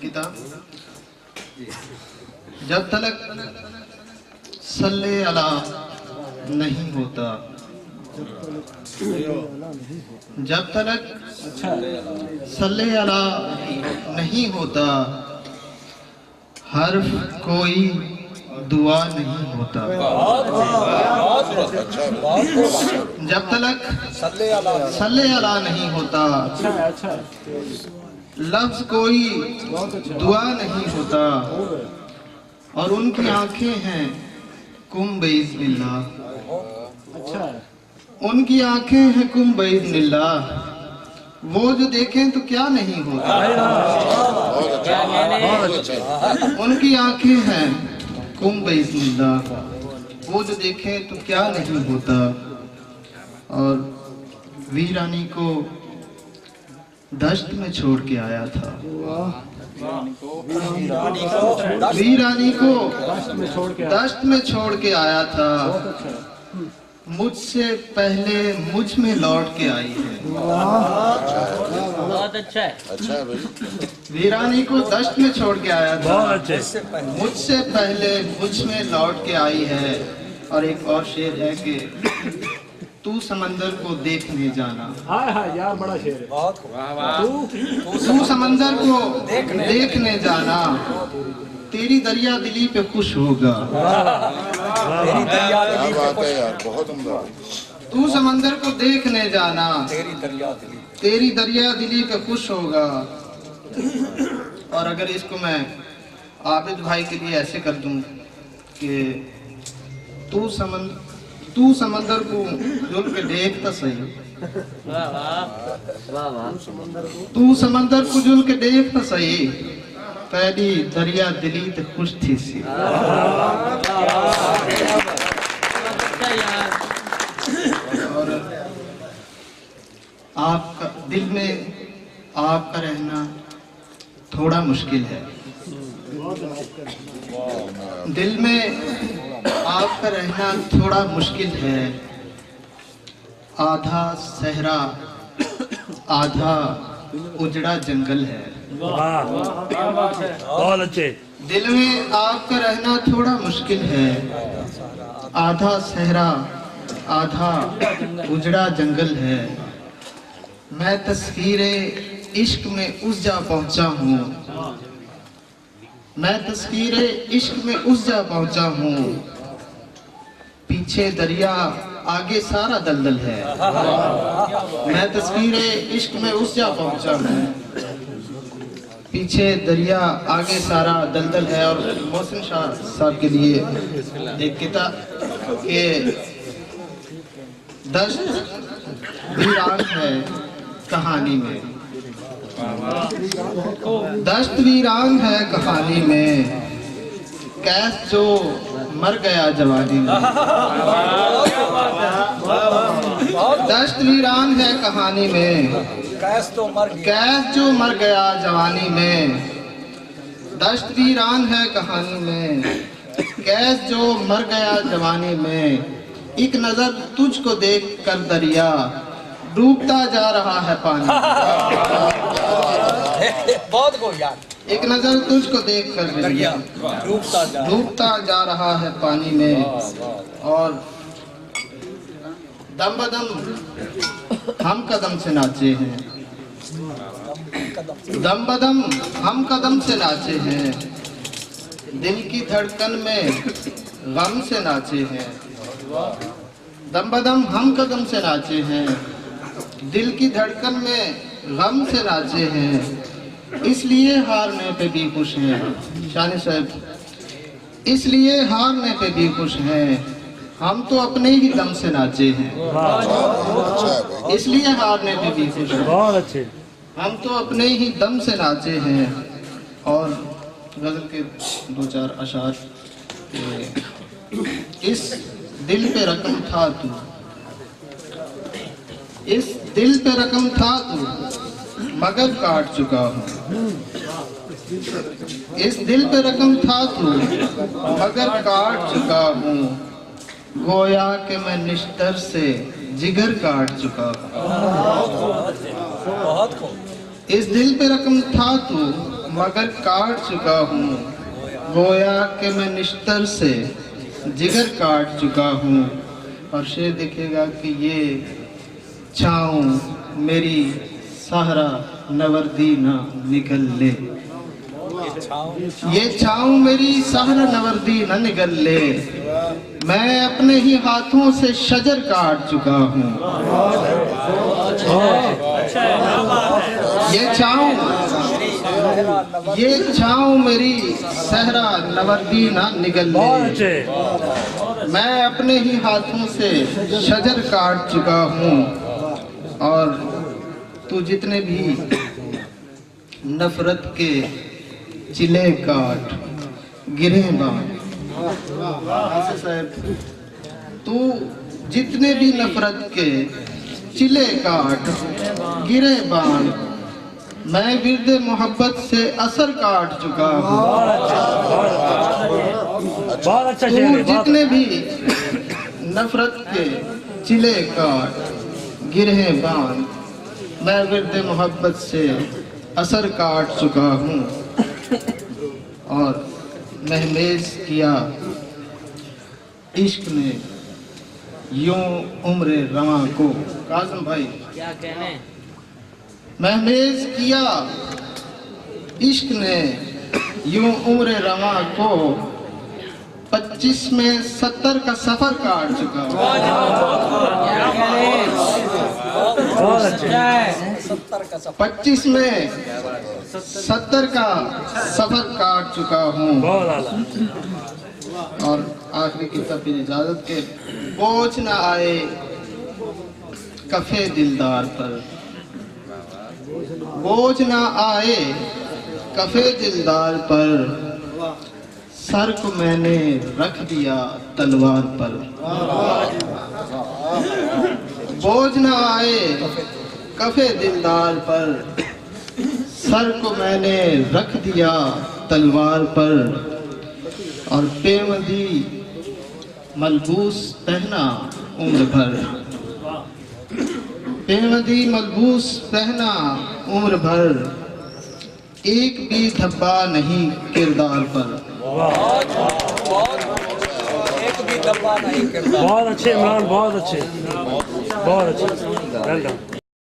किताब जब तक सल्ले अला नहीं होता, जब तक सल्ले अला नहीं होता, हर्फ कोई दुआ नहीं होता। जब तक सल्ले अला नहीं होता, लफ्ज कोई दुआ नहीं होता। और उनकी आंखें हैं कुम बिइज़्निल्लाह, उनकी आंखें हैं कुम बिइज़्निल्लाह, वो जो देखें तो क्या नहीं होता। उनकी आंखें हैं कुम बिइज़्निल्लाह, वो जो देखें तो क्या नहीं होता। और वीरानी को दश्त में छोड़ के आया था, वीरानी को दश्त में छोड़ के आया था, मुझसे पहले मुझ में लौट के आई है। बहुत अच्छा है। वीरानी को दश्त में छोड़ के आया था, मुझसे पहले मुझ में लौट के आई है। और एक और शेर है कि तू समंदर को देखने जाना, यार बड़ा शेर है। तू समंदर को देखने जाना, तेरी दरिया दिली पे खुश होगा। तेरी दरिया दिली पे खुश यार, बहुत उम्दा। तू समंदर को देखने जाना, तेरी दरिया दिली पे खुश होगा। और अगर इसको मैं आबिद भाई के लिए ऐसे कर दूं कि तू समंदर को जुल के देख तो सही, तू समंदर को जुल के देख तो सही, पहली दरिया दिली तो खुश थी सी। और आपका दिल में आपका रहना थोड़ा मुश्किल है, दिल में आपका रहना थोड़ा मुश्किल है। आधा सहरा आधा उजड़ा जंगल है। बहुत अच्छे। दिल में आपका रहना थोड़ा मुश्किल है, आधा सहरा आधा उजड़ा जंगल है। मैं तस्वीरे इश्क में उस जा पहुंचा हूँ, मैं तस्वीरे इश्क में उस जा पहुंचा हूँ, पीछे दरिया आगे सारा दलदल है। मैं तस्वीरे इश्क में उस जा पहुंचा हूँ, पीछे दरिया आगे सारा दलदल है। और मोहसिन शाह साहब के लिए एक किताब के दश्त वीरान है कहानी में, दश्त वीरान है कहानी में, कैस जो मर गया जवानी में। दश्त वीरान है कहानी में, कैस जो मर गया जवानी में। दश्त वीरान है कहानी में, कैस जो मर गया जवानी में। एक नजर तुझको देख कर दरिया डूबता जा रहा है पानी। बहुत को यार। एक नजर तुझको देख कर दरिया डूबता जा रहा है पानी में। और दम बदम हम कदम से नाचे हैं, दम बदम हम कदम से नाचे हैं, दिल की धड़कन में गम से नाचे हैं। दम बदम हम कदम से नाचे हैं, दिल की धड़कन में गम से नाचे हैं। इसलिए हारने पे भी खुश हैं शानी साहब, इसलिए हारने पे भी खुश हैं। हम तो अपने ही दम से नाचे हैं, इसलिए हारने पे भी खुश हैं। बहुत अच्छे। हम तो अपने ही दम से नाचे हैं। और गजल के दो चार अशार, इस दिल पे रकम था तू, इस दिल पे रकम था तू मगर काट चुका हूँ। इस दिल पे रकम था तू मगर काट चुका हूँ, गोया कि मैं निश्तर से जिगर काट चुका हूँ। बहुत खूब। इस दिल पे रकम था तू मगर काट चुका हूँ, गोया कि मैं निश्तर से जिगर काट चुका हूँ। और शेर दिखेगा कि ये छाँव मेरी सहरा नवर्दी ना निगल ले, ये छाँव मेरी सहरा नवर्दी न निगल ले, मैं अपने ही हाथों से शजर काट चुका हूँ। ये छाँव मेरी सहरा नवर्दी ना निगल ले, मैं अपने ही हाथों से शजर काट चुका हूँ। और तू जितने भी नफरत के चिले काट गिरे बाण, तू जितने भी नफरत के चिले काट गिरे बाण, मैं विरद मोहब्बत से असर काट चुका हूँ। बहुत अच्छा तू शेर है, जितने भी नफरत के चिले काट गिरे बाण, मैं विरद मोहब्बत से असर काट चुका हूँ। और महमेज किया इश्क ने यूं उम्र रवा को, काज़म भाई क्या कहने, महमेज किया इश्क ने यूं उम्र रवा को, 25 में 70 का सफर काट चुका हूँ। बहुत अच्छे। 25 में 70 का सफर काट चुका हूँ। बहुत आला। और आखिरी की फिर इजाजत के, बोझ न आए कफे दिलदार पर, बोझ न आए कफे दिलदार पर, सर को मैंने रख दिया तलवार पर। बोझ न आए कफे दिलदार पर, सर को मैंने रख दिया तलवार पर। और पेवंदी मलबूस पहना उम्र भर, पेवंदी मलबूस पहना उम्र भर, एक भी धब्बा नहीं किरदार पर। एक भी दफा नहीं करता। बहुत अच्छे इमरान, बहुत अच्छे, बहुत अच्छे। Well done.